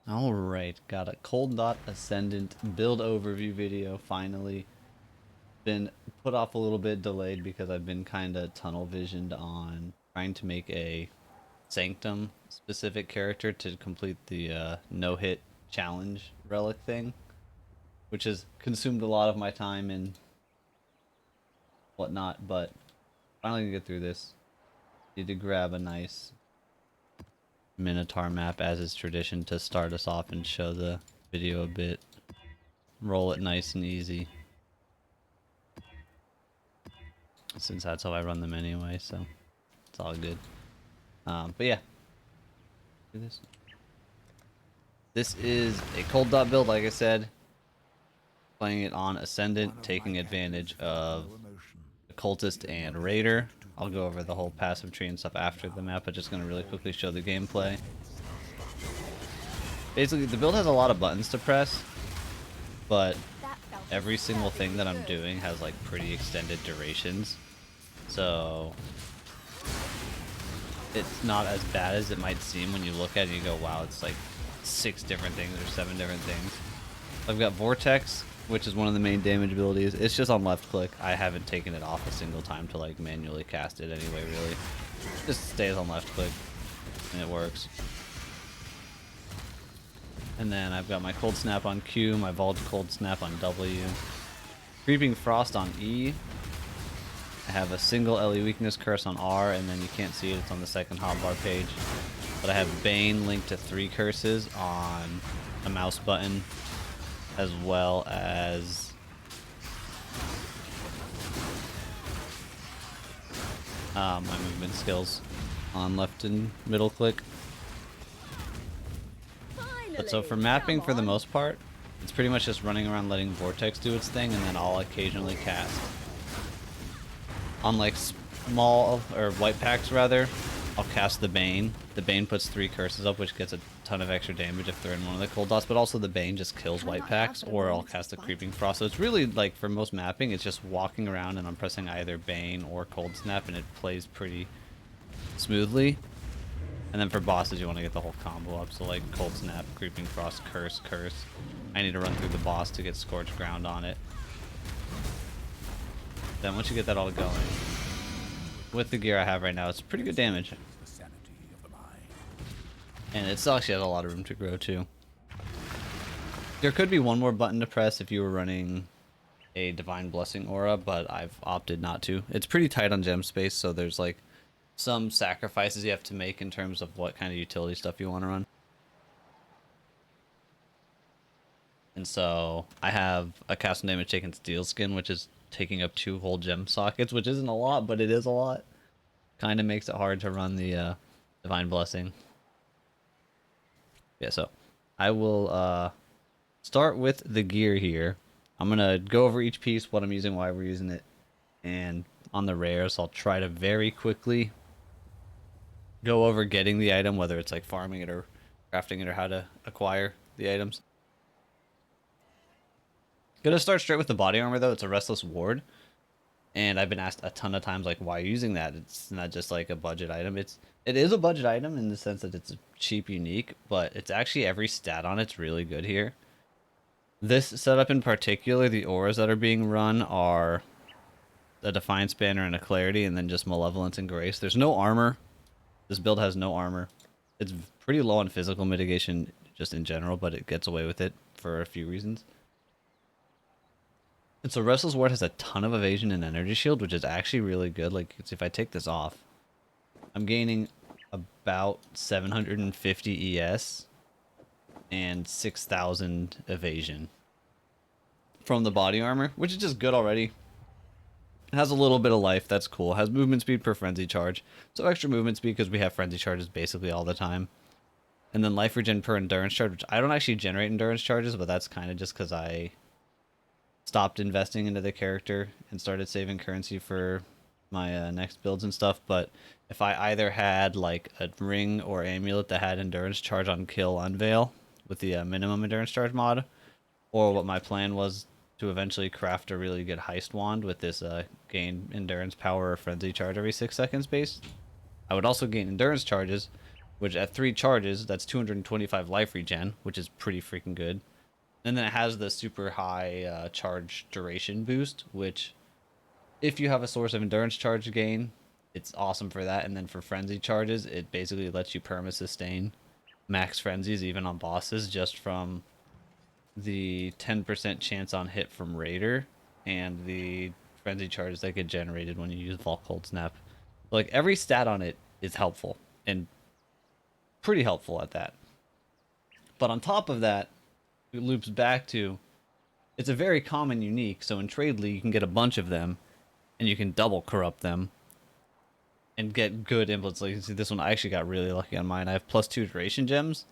Alright, got a Cold Dot Ascendant build overview video finally. Been put off a little bit, delayed because I've been kind of tunnel visioned on trying to make a Sanctum specific character to complete the no-hit challenge relic thing, which has consumed a lot of my time and whatnot, but finally gonna get through this. Need to grab a nice Minotaur map as is tradition to start us off and show the video a bit. Roll it nice and easy, since that's how I run them anyway, so it's all good. But yeah, do this. This is a cold dot build, like I said. Playing it on Ascendant, taking advantage of Occultist and Raider. I'll go over the whole passive tree and stuff after the map, but just going to really quickly show the gameplay. Basically, the build has a lot of buttons to press, but every single thing that I'm doing has like pretty extended durations. So it's not as bad as it might seem when you look at it and you go, wow, it's like 6 different things or 7 different things. I've got Vortex, which is one of the main damage abilities. It's just on left click. I haven't taken it off a single time to like manually cast it anyway, really. It just stays on left click and it works. And then I've got my Cold Snap on Q, my Vault Cold Snap on W. Creeping Frost on E. I have a single LE weakness curse on R, and then you can't see it, it's on the second hotbar page. But I have Bane linked to 3 curses on a mouse button, as well as my movement skills on left and middle click. But so for mapping, for the most part, it's pretty much just running around letting Vortex do its thing, and then I'll occasionally cast. On like small, or white packs rather, I'll cast the Bane. The Bane puts 3 curses up, which gets a ton of extra damage if they're in one of the cold dots, but also the Bane just kills white packs, or I'll cast a Creeping Frost. So it's really, like, for most mapping, it's just walking around and I'm pressing either Bane or Cold Snap, and it plays pretty smoothly. And then for bosses, you want to get the whole combo up, so like Cold Snap, Creeping Frost, Curse, Curse. I need to run through the boss to get Scorched Ground on it. Then once you get that all going, with the gear I have right now, it's pretty good damage. And it actually has a lot of room to grow too. There could be one more button to press if you were running a Divine Blessing aura, but I've opted not to. It's pretty tight on gem space, so there's like some sacrifices you have to make in terms of what kind of utility stuff you want to run. And so I have a cast damage taken Steel Skin, which is taking up 2 whole gem sockets, which isn't a lot, but it is a lot. Kind of makes it hard to run the Divine Blessing. Yeah, so I will start with the gear here. I'm going to go over each piece, what I'm using, why we're using it, and on the rares, I'll try to very quickly go over getting the item, whether it's like farming it or crafting it or how to acquire the items. Gonna start straight with the body armor though. It's a Restless Ward, and I've been asked a ton of times like, why are you using that? It's not just like a budget item. It is a budget item in the sense that it's a cheap unique, but it's actually every stat on it's really good here. This setup in particular, the auras that are being run are a Defiance Banner and a Clarity, and then just Malevolence and Grace. There's no armor. This build has no armor. It's pretty low on physical mitigation just in general, but it gets away with it for a few reasons. And so Restless Ward has a ton of evasion and energy shield, which is actually really good. Like, if I take this off, I'm gaining about 750 ES and 6,000 evasion from the body armor, which is just good already. It has a little bit of life, that's cool. It has movement speed per frenzy charge, so extra movement speed because we have frenzy charges basically all the time. And then life regen per endurance charge, which I don't actually generate endurance charges, but that's kind of just because I stopped investing into the character and started saving currency for my next builds and stuff. But if I either had like a ring or amulet that had endurance charge on kill unveil with the minimum endurance charge mod, or what my plan was to eventually craft a really good heist wand with this gain endurance power or frenzy charge every 6 seconds base, I would also gain endurance charges, which at 3 charges, that's 225 life regen, which is pretty freaking good. And then it has the super high charge duration boost, which if you have a source of endurance charge gain, it's awesome for that. And then for frenzy charges, it basically lets you perma sustain max frenzies even on bosses just from the 10% chance on hit from Raider and the frenzy charges that get generated when you use Vault Cold Snap. Like every stat on it is helpful and pretty helpful at that. But on top of that, it loops back to it's a very common unique. So in Trade League, you can get a bunch of them and you can double corrupt them and get good inputs. Like you can see this one, I actually got really lucky on mine. I have +2 duration gems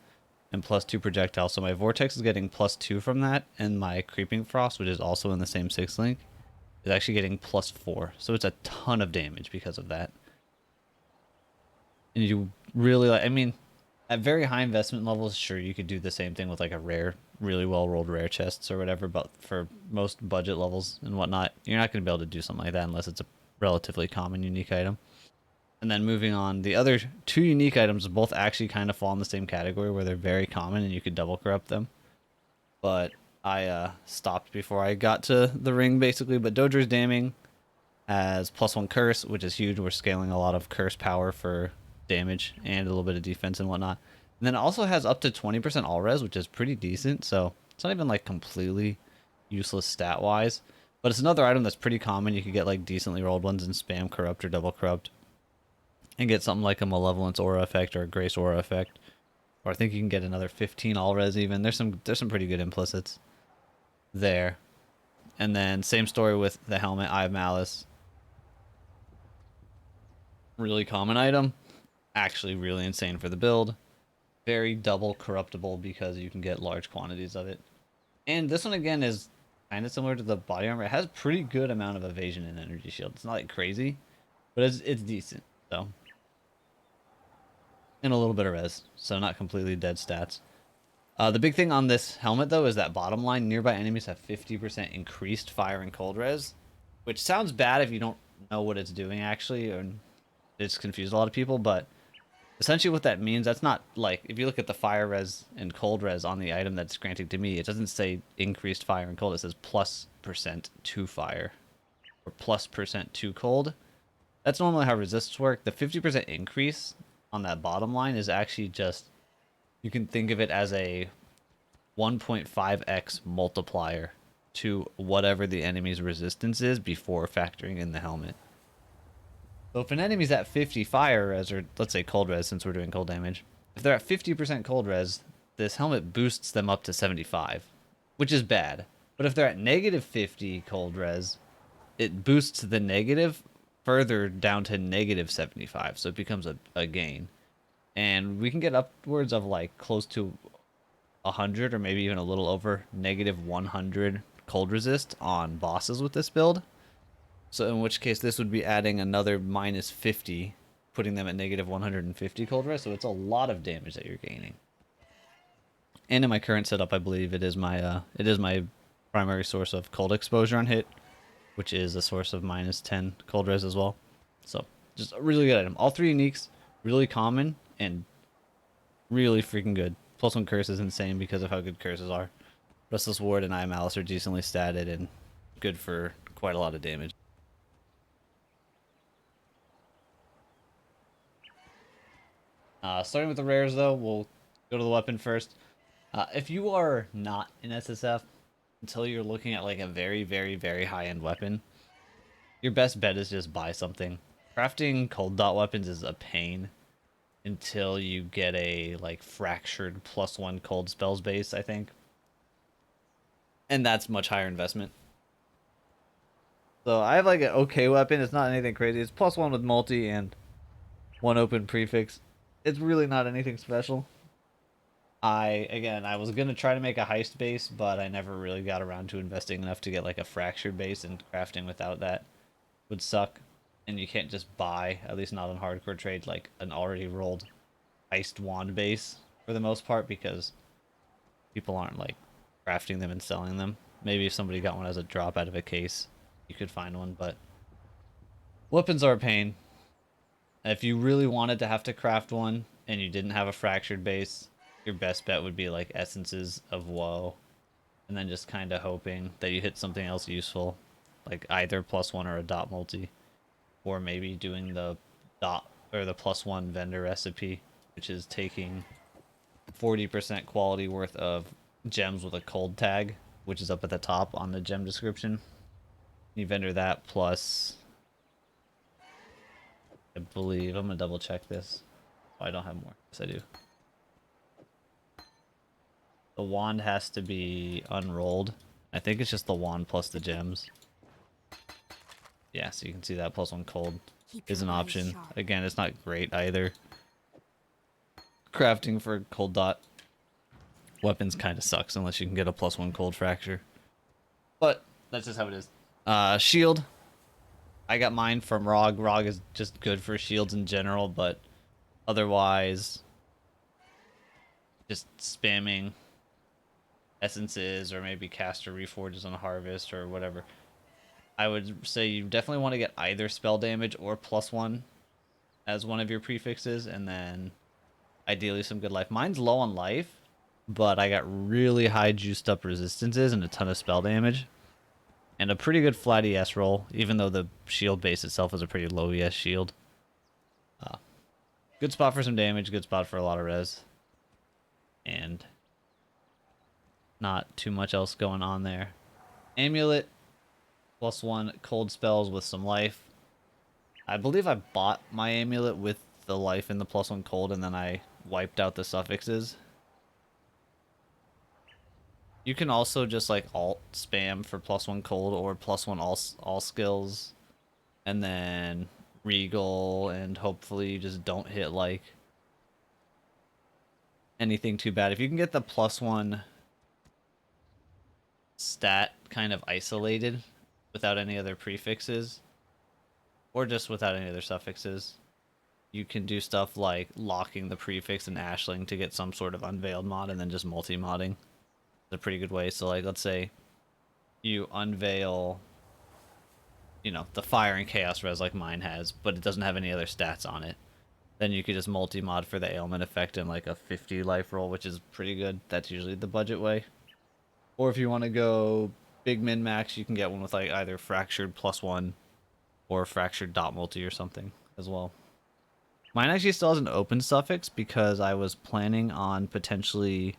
and +2 projectile. So my Vortex is getting +2 from that, and my Creeping Frost, which is also in the same 6 link, is actually getting +4. So it's a ton of damage because of that. And you really, I mean, at very high investment levels, sure, you could do the same thing with like a rare, really well rolled rare chests or whatever, but for most budget levels and whatnot, you're not going to be able to do something like that unless it's a relatively common unique item. And then moving on, the other 2 unique items both actually kind of fall in the same category where they're very common and you could double corrupt them. But I stopped before I got to the ring basically. But Dodra's Damning has +1 curse, which is huge. We're scaling a lot of curse power for damage and a little bit of defense and whatnot. And then it also has up to 20% all res, which is pretty decent. So it's not even like completely useless stat wise. But it's another item that's pretty common. You could get like decently rolled ones and spam corrupt or double corrupt. And get something like a Malevolence Aura effect or a Grace Aura effect. Or I think you can get another 15 all res even. There's some pretty good implicits there. And then same story with the helmet, Eye of Malice. Really common item. Actually really insane for the build. Very double corruptible because you can get large quantities of it. And this one again is kind of similar to the body armor. It has pretty good amount of evasion and energy shield. It's not like crazy, but it's decent. So. And a little bit of res, so not completely dead stats. The big thing on this helmet, though, is that bottom line, nearby enemies have 50% increased fire and cold res, which sounds bad if you don't know what it's doing, actually, or it's confused a lot of people, but essentially what that means, that's not, like, if you look at the fire res and cold res on the item that's granted to me, it doesn't say increased fire and cold, it says +% to fire, or +% to cold. That's normally how resists work. The 50% increase on that bottom line is actually just, you can think of it as a 1.5x multiplier to whatever the enemy's resistance is before factoring in the helmet. So if an enemy's at 50 fire res, or let's say cold res since we're doing cold damage, if they're at 50% cold res, this helmet boosts them up to 75, which is bad. But if they're at -50 cold res, it boosts the negative further down to -75, so it becomes a gain. And we can get upwards of like close to 100 or maybe even a little over -100 cold resist on bosses with this build. So in which case this would be adding another -50, putting them at -150 cold resist, so it's a lot of damage that you're gaining. And in my current setup, I believe it is my primary source of cold exposure on hit, which is a source of -10 cold res as well. So just a really good item. All 3 uniques, really common and really freaking good. +1 curse is insane because of how good curses are. Restless Ward and Eye of Malice are decently statted and good for quite a lot of damage. Starting with the rares though, we'll go to the weapon first. If you are not in SSF until you're looking at like a very, very, very high-end weapon, your best bet is just buy something. Crafting cold dot weapons is a pain until you get a like fractured +1 cold spells base, I think. And that's much higher investment. So I have like an okay weapon. It's not anything crazy. It's +1 with multi and 1 open prefix. It's really not anything special. I was gonna try to make a heist base, but I never really got around to investing enough to get like a fractured base, and crafting without that would suck. And you can't just buy, at least not on hardcore trade, like an already rolled heist wand base for the most part, because people aren't like crafting them and selling them. Maybe if somebody got one as a drop out of a case, you could find one, but weapons are a pain. If you really wanted to have to craft one, and you didn't have a fractured base, your best bet would be like Essences of Woe, and then just kind of hoping that you hit something else useful, like either +1 or a DoT multi, or maybe doing the DoT or the +1 vendor recipe, which is taking 40% quality worth of gems with a cold tag, which is up at the top on the gem description. You vendor that plus, I believe, I'm gonna double check this. Oh, I don't have more. Yes, I do. The wand has to be unrolled. I think it's just the wand plus the gems. Yeah, so you can see that +1 cold is an option. Again, it's not great either. Crafting for cold DoT weapons kind of sucks unless you can get a +1 cold fracture. But that's just how it is. Shield. I got mine from Rog. Rog is just good for shields in general, but otherwise, just spamming essences or maybe caster reforges on harvest or whatever. I would say you definitely want to get either spell damage or +1 as one of your prefixes, and then ideally some good life. Mine's low on life, but I got really high juiced up resistances and a ton of spell damage. And a pretty good flat ES roll, even though the shield base itself is a pretty low ES shield. Good spot for some damage, good spot for a lot of res. And not too much else going on there. Amulet, +1 cold spells with some life. I believe I bought my amulet with the life and the +1 cold, and then I wiped out the suffixes. You can also just like alt spam for +1 cold or +1 all skills, and then regal, and hopefully you just don't hit like anything too bad. If you can get the +1 stat kind of isolated without any other prefixes, or just without any other suffixes, you can do stuff like locking the prefix and ashling to get some sort of unveiled mod, and then just multi-modding. A pretty good way. So like, let's say you unveil, you know, the fire and chaos res like mine has, but it doesn't have any other stats on it, then you could just multi-mod for the ailment effect and like a 50 life roll, which is pretty good. That's usually the budget way. Or if you want to go big min max, you can get one with like either fractured +1 or fractured DoT multi or something as well. Mine actually still has an open suffix because I was planning on potentially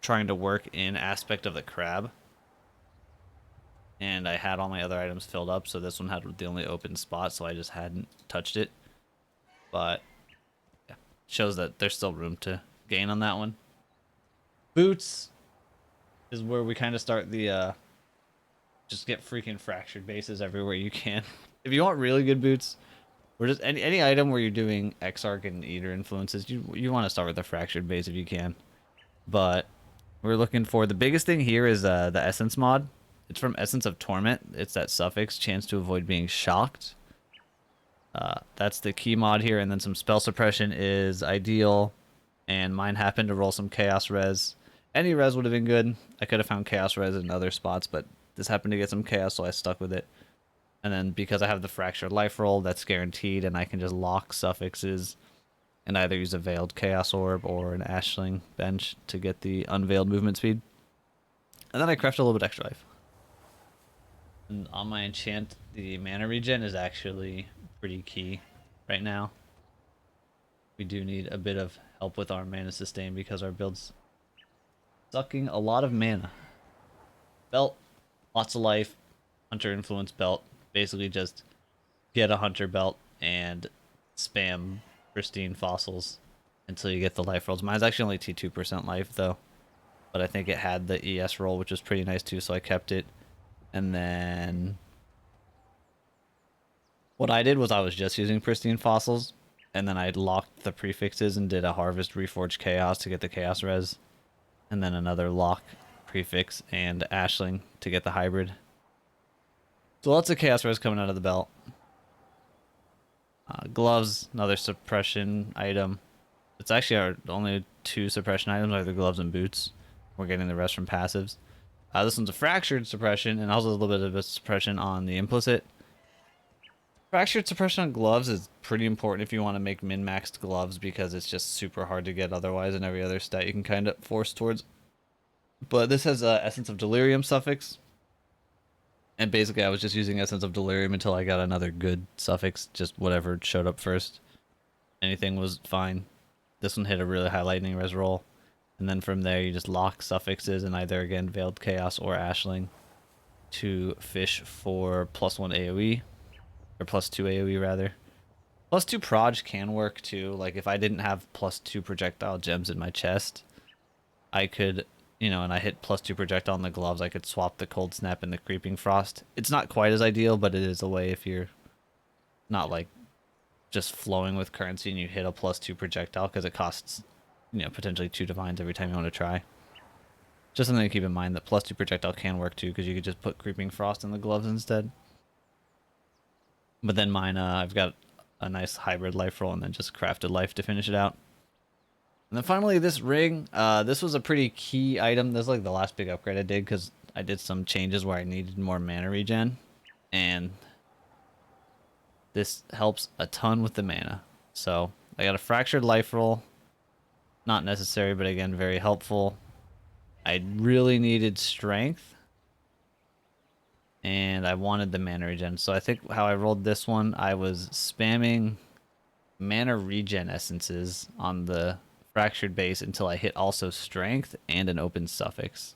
trying to work in aspect of the crab, and I had all my other items filled up, so this one had the only open spot, so I just hadn't touched it. But yeah, shows that there's still room to gain on that one. Boots is where we kind of start the just get freaking fractured bases everywhere you can. If you want really good boots, or just any item where you're doing Exarch and Eater influences, you want to start with a fractured base if you can. But we're looking for the biggest thing here is the Essence mod. It's from Essence of Torment. It's that suffix, chance to avoid being shocked. That's the key mod here, and then some spell suppression is ideal. And mine happened to roll some chaos res. Any res would have been good. I could have found chaos res in other spots, but this happened to get some chaos, so I stuck with it. And then because I have the fractured life roll, that's guaranteed, and I can just lock suffixes and either use a veiled chaos orb or an ashling bench to get the unveiled movement speed. And then I craft a little bit extra life. And on my enchant, the mana regen is actually pretty key right now. We do need a bit of help with our mana sustain because our build's sucking a lot of mana. Belt, lots of life, hunter influence belt. Basically just get a hunter belt and spam pristine fossils until you get the life rolls. Mine's actually only T2% life though, but I think it had the ES roll, which was pretty nice too, so I kept it. And then what I did was I was just using pristine fossils, and then I locked the prefixes and did a harvest reforged chaos to get the chaos res, and then another lock prefix and ashling to get the hybrid. So lots of chaos res coming out of the belt. Gloves, another suppression item. It's actually our only two suppression items, are the gloves and boots. We're getting the rest from passives. This one's a fractured suppression, and also a little bit of a suppression on the implicit. Fractured suppression on gloves is pretty important if you want to make min-maxed gloves because it's just super hard to get otherwise, and every other stat you can kind of force towards. But this has Essence of Delirium suffix, and basically I was just using Essence of Delirium until I got another good suffix, just whatever showed up first. Anything was fine. This one hit a really high lightning res roll, and then from there you just lock suffixes and either again Veiled Chaos or Ashling to fish for +1 AoE, or +2 AoE rather. +2 proj can work too. Like if I didn't have +2 projectile gems in my chest, I could, and I hit +2 projectile on the gloves, I could swap the Cold Snap and the Creeping Frost. It's not quite as ideal, but it is a way if you're not like just flowing with currency and you hit a +2 projectile, because it costs, potentially 2 divines every time you want to try. Just something to keep in mind that +2 projectile can work too, because you could just put Creeping Frost in the gloves instead. But then mine, I've got a nice hybrid life roll and then just crafted life to finish it out. And then finally this ring, this was a pretty key item. This is like the last big upgrade I did because I did some changes where I needed more mana regen. And this helps a ton with the mana. So I got a fractured life roll. Not necessary, but again, very helpful. I really needed strength. And I wanted the mana regen. So I think how I rolled this one, I was spamming mana regen essences on the fractured base until I hit also strength and an open suffix.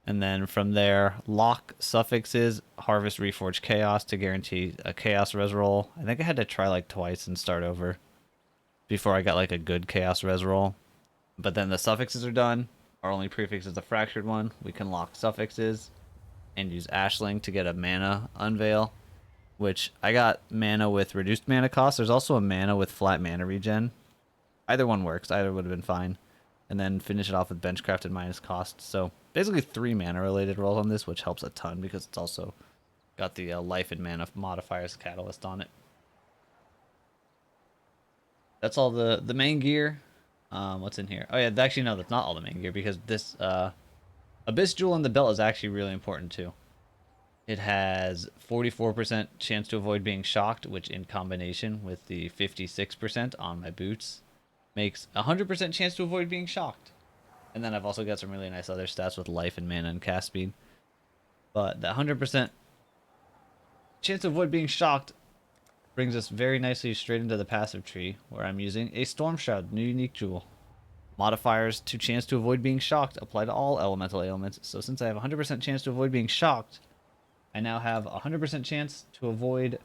And then from there, lock suffixes, harvest reforged chaos to guarantee a chaos res roll. I think I had to try like twice and start over before I got like a good chaos res roll. But then the suffixes are done. Our only prefix is the fractured one. We can lock suffixes and use Ashling to get a mana unveil, which I got mana with reduced mana cost. There's also a mana with flat mana regen. Either one works. Either would have been fine. And then finish it off with benchcrafted minus cost. So basically 3 mana related rolls on this, which helps a ton because it's also got the life and mana modifiers catalyst on it. That's all the main gear. What's in here? Oh yeah, actually no, that's not all the main gear because this Abyss Jewel in the belt is actually really important too. It has 44% chance to avoid being shocked, which in combination with the 56% on my boots makes 100% chance to avoid being shocked. And then I've also got some really nice other stats with life and mana and cast speed. But the 100% chance to avoid being shocked brings us very nicely straight into the passive tree, where I'm using a Storm Shroud, new unique jewel. Modifiers to chance to avoid being shocked apply to all elemental ailments, so since I have 100% chance to avoid being shocked, I now have 100% chance to avoid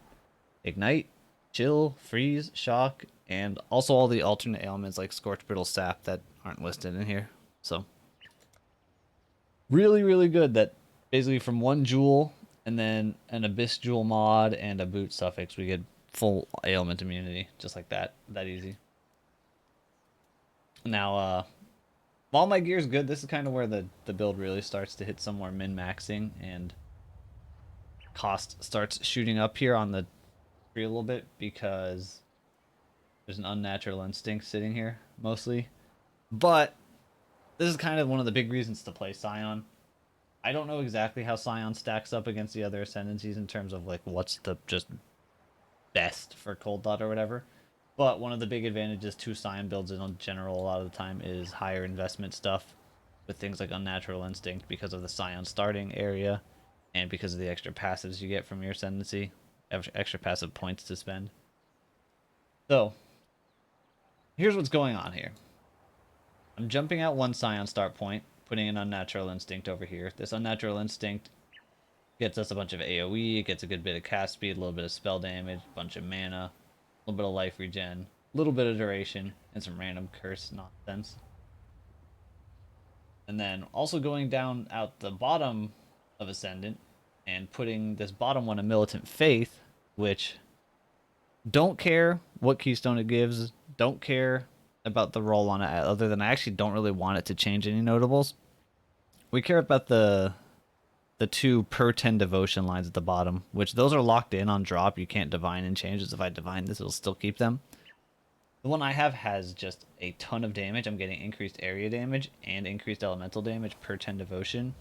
ignite, chill, freeze, shock, and also all the alternate ailments like scorch, brittle, sap that aren't listed in here. So really, really good that basically from one jewel and then an abyss jewel mod and a boot suffix, we get full ailment immunity, just like that easy. Now, while my gear is good, this is kind of where the build really starts to hit some more min-maxing, and cost starts shooting up here on the tree a little bit because there's an unnatural instinct sitting here, mostly. But this is kind of one of the big reasons to play Scion. I don't know exactly how Scion stacks up against the other Ascendancies in terms of like what's the just best for Cold DoT or whatever. But one of the big advantages to Scion builds in general a lot of the time is higher investment stuff with things like Unnatural Instinct because of the Scion starting area and because of the extra passives you get from your Ascendancy, extra passive points to spend. So, here's what's going on here. I'm jumping out one Scion start point, putting an Unnatural Instinct over here. This Unnatural Instinct gets us a bunch of AoE, it gets a good bit of cast speed, a little bit of spell damage, a bunch of mana, a little bit of life regen, a little bit of duration, and some random curse nonsense. And then also going down out the bottom of Ascendant and putting this bottom one a Militant Faith, which don't care what keystone it gives, don't care about the roll on it other than I actually don't really want it to change any notables. We care about the 2 per 10 devotion lines at the bottom, which those are locked in on drop. You can't divine and change this. If I divine this, it'll still keep them. The one I have has just a ton of damage. I'm getting increased area damage and increased elemental damage per 10 devotion.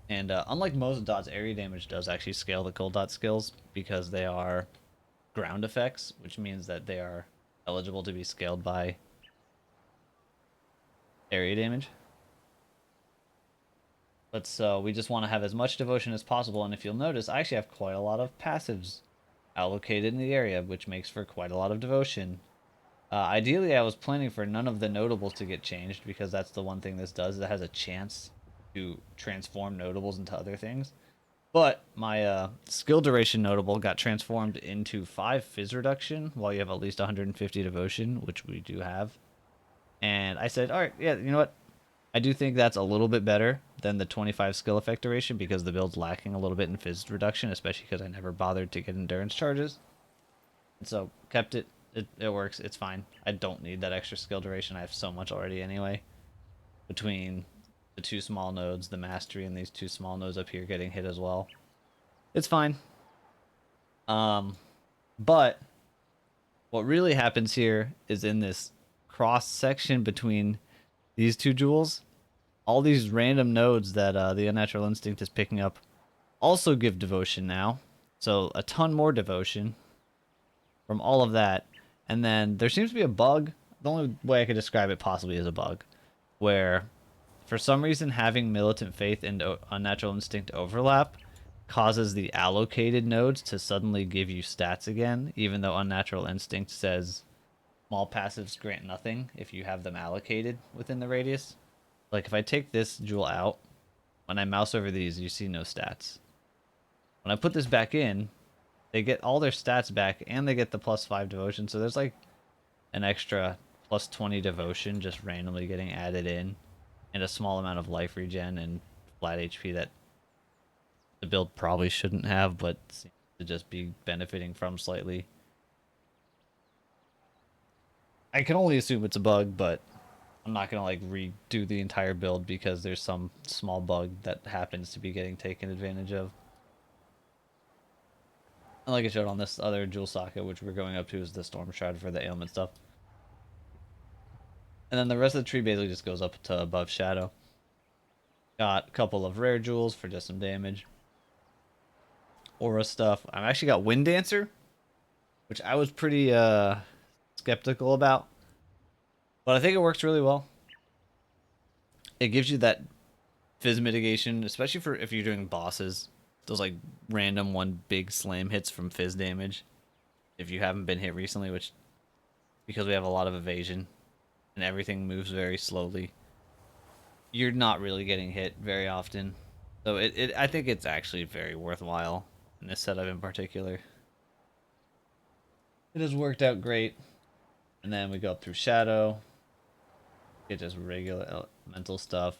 And unlike most dots, area damage does actually scale the cold dot skills because they are ground effects, which means that they are eligible to be scaled by area damage. But so we just want to have as much devotion as possible, and if you'll notice, I actually have quite a lot of passives allocated in the area, which makes for quite a lot of devotion. Ideally, I was planning for none of the notables to get changed, because that's the one thing this does. It has a chance to transform notables into other things. But my skill duration notable got transformed into 5 fizz reduction while you have at least 150 devotion, which we do have. And I said, all right, yeah, you know what? I do think that's a little bit better than the 25 skill effect duration because the build's lacking a little bit in fizz reduction, especially because I never bothered to get endurance charges. And so kept it. It works. It's fine. I don't need that extra skill duration. I have so much already anyway. Between the 2 small nodes, the mastery, and these 2 small nodes up here getting hit as well. It's fine. But what really happens here is in this cross section between these 2 jewels, all these random nodes that the Unnatural Instinct is picking up also give devotion now. So a ton more devotion from all of that. And then there seems to be a bug. The only way I could describe it possibly is a bug, where for some reason having Militant Faith and Unnatural Instinct overlap causes the allocated nodes to suddenly give you stats again, even though Unnatural Instinct says small passives grant nothing if you have them allocated within the radius. Like if I take this jewel out, when I mouse over these, you see no stats. When I put this back in, they get all their stats back and they get the +5 devotion. So there's like an extra +20 devotion just randomly getting added in, and a small amount of life regen and flat HP that the build probably shouldn't have, but seems to just be benefiting from slightly. I can only assume it's a bug, but I'm not gonna like redo the entire build because there's some small bug that happens to be getting taken advantage of. And like I showed on this other jewel socket, which we're going up to, is the storm shroud for the ailment stuff. And then the rest of the tree basically just goes up to above shadow. Got a couple of rare jewels for just some damage. Aura stuff. I've actually got Wind Dancer, which I was pretty skeptical about, but I think it works really well. It gives you that fizz mitigation, especially for if you're doing bosses. Those like random one big slam hits from fizz damage. If you haven't been hit recently, which because we have a lot of evasion and everything moves very slowly, you're not really getting hit very often. So I think it's actually very worthwhile in this setup in particular. It has worked out great. And then we go up through Shadow. Get just regular elemental stuff.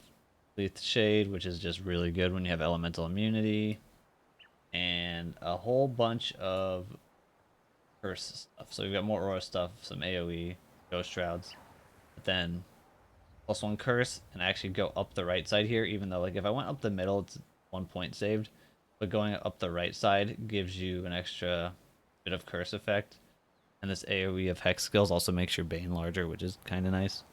Leaf Shade, which is just really good when you have elemental immunity. And a whole bunch of curse stuff. So we've got more aura stuff, some AoE, ghost shrouds. But then +1 curse, and I actually go up the right side here, even though like if I went up the middle, it's 1 point saved. But going up the right side gives you an extra bit of curse effect. And this AoE of Hex skills also makes your Bane larger, which is kind of nice.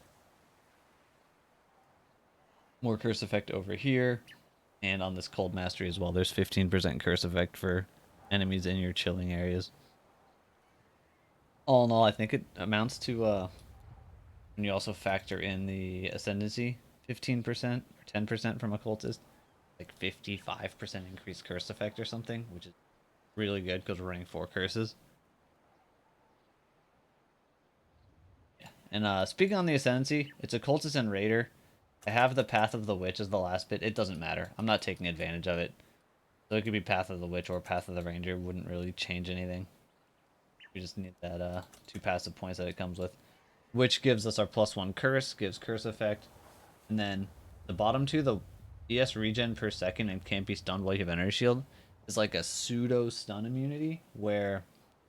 More curse effect over here. And on this Cold Mastery as well, there's 15% curse effect for enemies in your chilling areas. All in all, I think it amounts to, when you also factor in the Ascendancy, 15% or 10% from Occultist, like 55% increased curse effect or something, which is really good because we're running 4 curses. And speaking on the Ascendancy, it's Occultist and Raider. I have the Path of the Witch as the last bit. It doesn't matter. I'm not taking advantage of it. So it could be Path of the Witch or Path of the Ranger. Wouldn't really change anything. We just need that 2 passive points that it comes with. Which gives us our +1 curse, gives curse effect. And then the bottom 2, the ES regen per second and can't be stunned while you have energy shield, is like a pseudo stun immunity where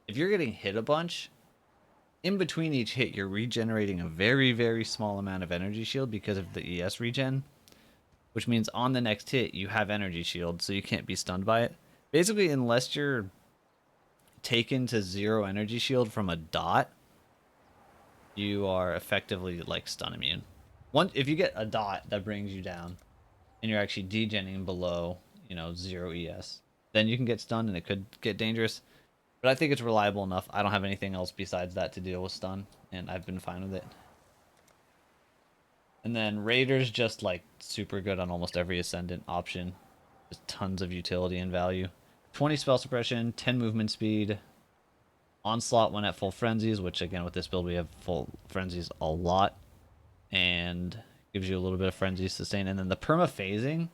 if you're getting hit a bunch, in between each hit, you're regenerating a very, very small amount of energy shield because of the ES regen, which means on the next hit, you have energy shield, so you can't be stunned by it. Basically, unless you're taken to 0 energy shield from a DoT, you are effectively like stun immune. If you get a DoT that brings you down and you're actually degenning below, 0 ES. Then you can get stunned and it could get dangerous. But I think it's reliable enough. I don't have anything else besides that to deal with stun, and I've been fine with it. And then Raiders just like super good on almost every Ascendant option. Just tons of utility and value. 20 spell suppression, 10 movement speed. Onslaught when at full frenzies, which again with this build we have full frenzies a lot. And gives you a little bit of frenzy sustain. And then the perma phasing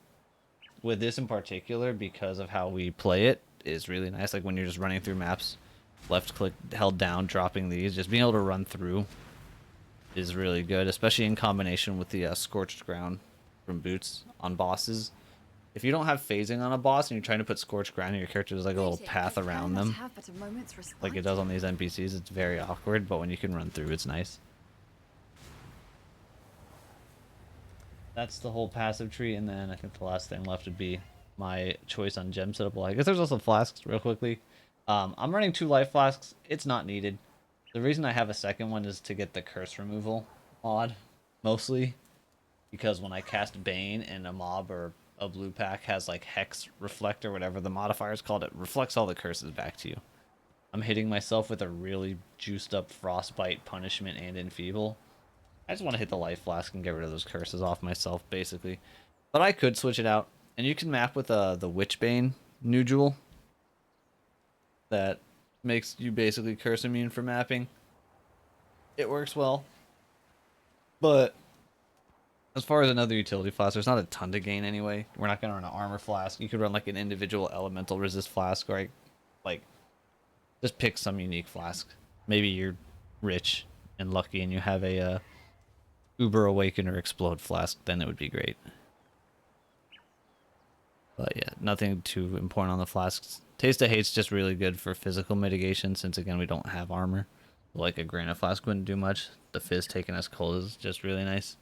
with this in particular, because of how we play it, is really nice. Like when you're just running through maps, left click held down, dropping these, just being able to run through is really good, especially in combination with the Scorched Ground from boots on bosses. If you don't have phasing on a boss and you're trying to put Scorched Ground and your character does like a little path around them, like it does on these NPCs, it's very awkward, but when you can run through, it's nice. That's the whole passive tree, and then I think the last thing left would be my choice on gem setup. Well, I guess there's also flasks, real quickly. I'm running 2 life flasks. It's not needed. The reason I have a second one is to get the curse removal mod, mostly. Because when I cast Bane and a mob or a blue pack has like Hex Reflect or whatever the modifier is called, it reflects all the curses back to you. I'm hitting myself with a really juiced up Frostbite, Punishment, and Enfeeble. I just want to hit the life flask and get rid of those curses off myself, basically. But I could switch it out. And you can map with the Witchbane new jewel. That makes you basically curse immune for mapping. It works well. But as far as another utility flask, there's not a ton to gain anyway. We're not going to run an armor flask. You could run like an individual elemental resist flask, or like just pick some unique flask. Maybe you're rich and lucky and you have a Uber Awaken or Explode flask, then it would be great. But yeah, nothing too important on the flasks. Taste of Hate's just really good for physical mitigation, since again we don't have armor. Like a Granite Flask wouldn't do much. The Fizz taking us cold is just really nice.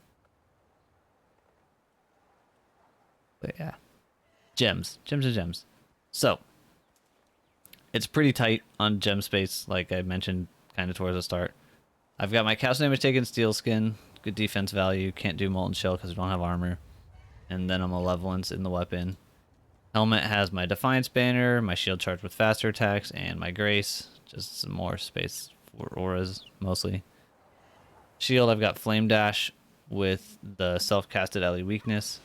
But yeah. Gems. Gems and gems. So, it's pretty tight on gem space, like I mentioned kind of towards the start. I've got my Castle Damage taken Steel Skin, good defense value, can't do Molten Shell because we don't have armor. And then a Malevolence in the weapon. Helmet has my Defiance banner, my shield charged with faster attacks, and my Grace. Just some more space for auras, mostly. Shield, I've got Flame Dash with the self-casted Ellie weakness.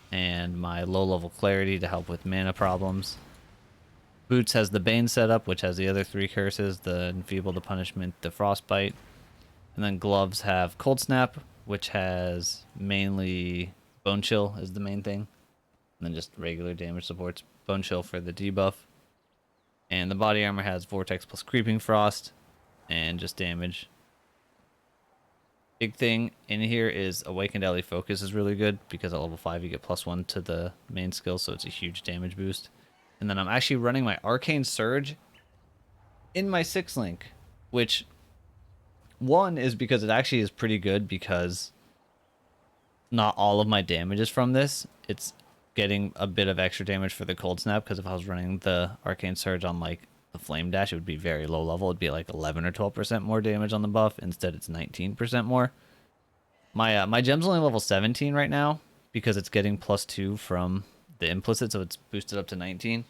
And my low-level Clarity to help with mana problems. Boots has the Bane setup, which has the other 3 curses, the Enfeeble, the Punishment, the Frostbite. And then Gloves have Cold Snap, which has mainly Bone Chill is the main thing. And then just regular damage supports. Bone Chill for the debuff. And the body armor has Vortex plus Creeping Frost. And just damage. Big thing in here is Awakened Ellie Focus is really good, because at level 5 you get +1 to the main skill, so it's a huge damage boost. And then I'm actually running my Arcane Surge in my 6 link, which one is because it actually is pretty good, because not all of my damage is from this. It's getting a bit of extra damage for the Cold Snap, because if I was running the Arcane Surge on like the Flame Dash, it would be very low level. It'd be like 11 or 12% more damage on the buff. Instead, it's 19% more. My gem's only level 17 right now, because it's getting +2 from the implicit, so it's boosted up to 19.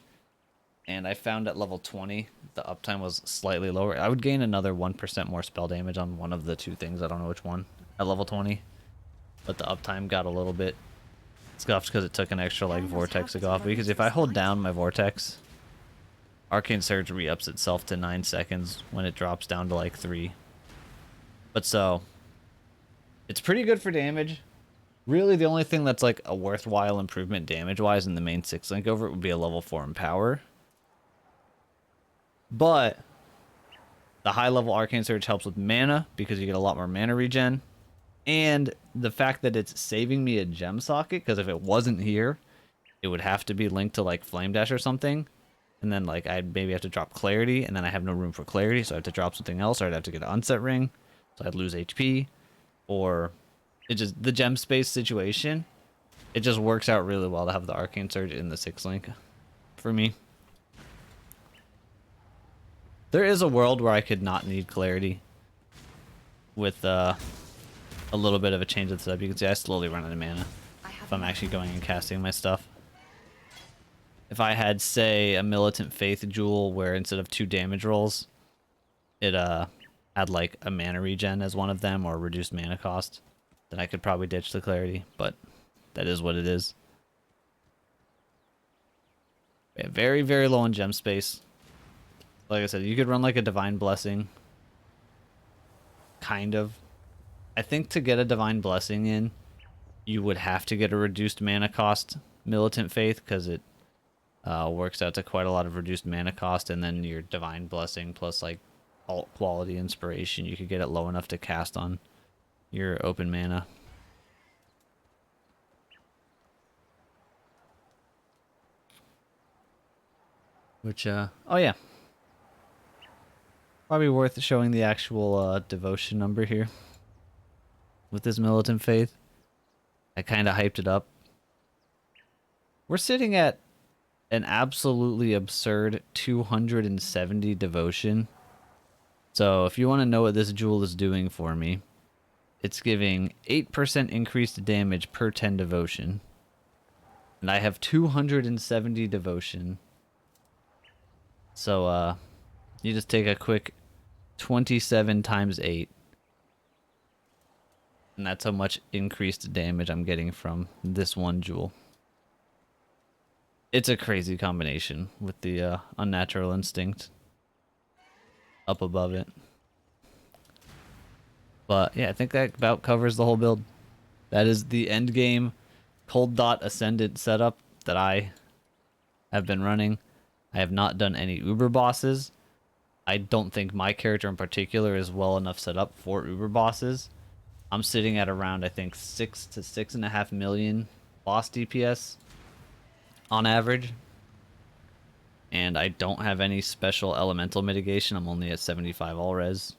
And I found at level 20, the uptime was slightly lower. I would gain another 1% more spell damage on one of the 2 things. I don't know which one at level 20. But the uptime got a little bit scuffed because it took an extra like Vortex to go off. Because if I hold down my Vortex, Arcane Surge re-ups itself to 9 seconds when it drops down to like 3. But so, it's pretty good for damage. Really, the only thing that's like a worthwhile improvement damage-wise in the main 6 link over it would be a level 4 Empower. But the high-level Arcane Surge helps with mana, because you get a lot more mana regen. And the fact that it's saving me a gem socket, because if it wasn't here, it would have to be linked to like Flame Dash or something. And then like I'd maybe have to drop Clarity, and then I have no room for Clarity, so I have to drop something else, or I'd have to get an Unset Ring, so I'd lose HP. Or it just, the gem space situation, it just works out really well to have the Arcane Surge in the 6 link for me. There is a world where I could not need Clarity with a little bit of a change of the setup. You can see I slowly run out of mana. if I'm actually going and casting my stuff. If I had, say, a Militant Faith Jewel where instead of 2 damage rolls, it had like a mana regen as one of them or reduced mana cost, then I could probably ditch the Clarity, but that is what it is. Yeah, very, very low on gem space. Like I said, you could run like a Divine Blessing. Kind of. I think to get a Divine Blessing in, you would have to get a reduced mana cost Militant Faith, because it works out to quite a lot of reduced mana cost, and then your Divine Blessing plus like alt quality inspiration, you could get it low enough to cast on your open mana. Which, oh yeah. Probably worth showing the actual devotion number here. With this Militant Faith. I kind of hyped it up. We're sitting at an absolutely absurd 270 devotion. So if you want to know what this jewel is doing for me, it's giving 8% increased damage per 10 devotion. And I have 270 devotion. So you just take a quick 27 times 8. And that's how much increased damage I'm getting from this one jewel. It's a crazy combination with the Unnatural Instinct up above it. But yeah, I think that about covers the whole build. That is the end game Cold Dot Ascendant setup that I have been running. I have not done any Uber bosses. I don't think my character in particular is well enough set up for Uber bosses. I'm sitting at around, I think, 6 to 6.5 million boss DPS on average. And I don't have any special elemental mitigation. I'm only at 75 all res.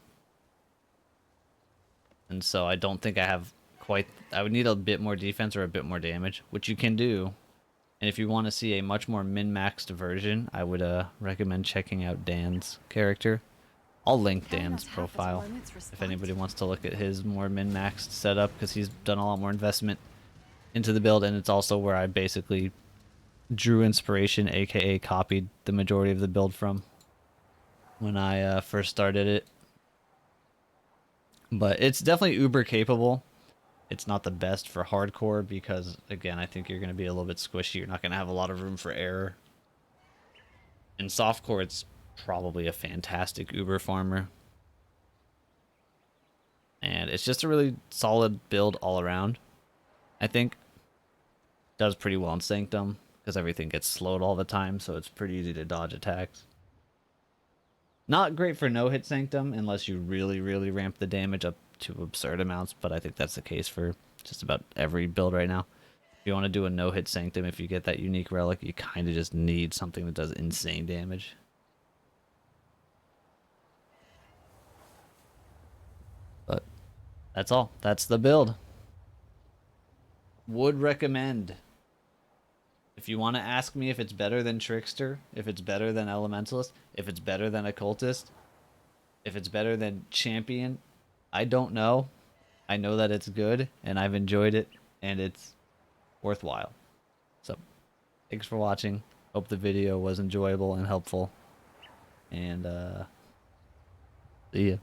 And so I don't think I have quite... I would need a bit more defense or a bit more damage, which you can do. And if you want to see a much more min-maxed version, I would recommend checking out Dan's character. I'll link Dan's profile if anybody wants to look at his more min-maxed setup, because he's done a lot more investment into the build, and it's also where I basically drew inspiration, aka copied the majority of the build from when I first started it. But it's definitely uber capable. It's not the best for hardcore because, again, I think you're going to be a little bit squishy. You're not going to have a lot of room for error. In softcore, it's probably a fantastic uber farmer. And it's just a really solid build all around. I think does pretty well in Sanctum because everything gets slowed all the time, so it's pretty easy to dodge attacks. Not great for no-hit Sanctum unless you really, really ramp the damage up to absurd amounts, but I think that's the case for just about every build right now. If you want to do a no-hit Sanctum, if you get that unique relic, you kind of just need something that does insane damage. But that's all. That's the build. Would recommend. If you want to ask me if it's better than Trickster, if it's better than Elementalist, if it's better than Occultist, if it's better than Champion, I don't know. I know that it's good, and I've enjoyed it, and it's worthwhile. So, thanks for watching. Hope the video was enjoyable and helpful. And, see ya.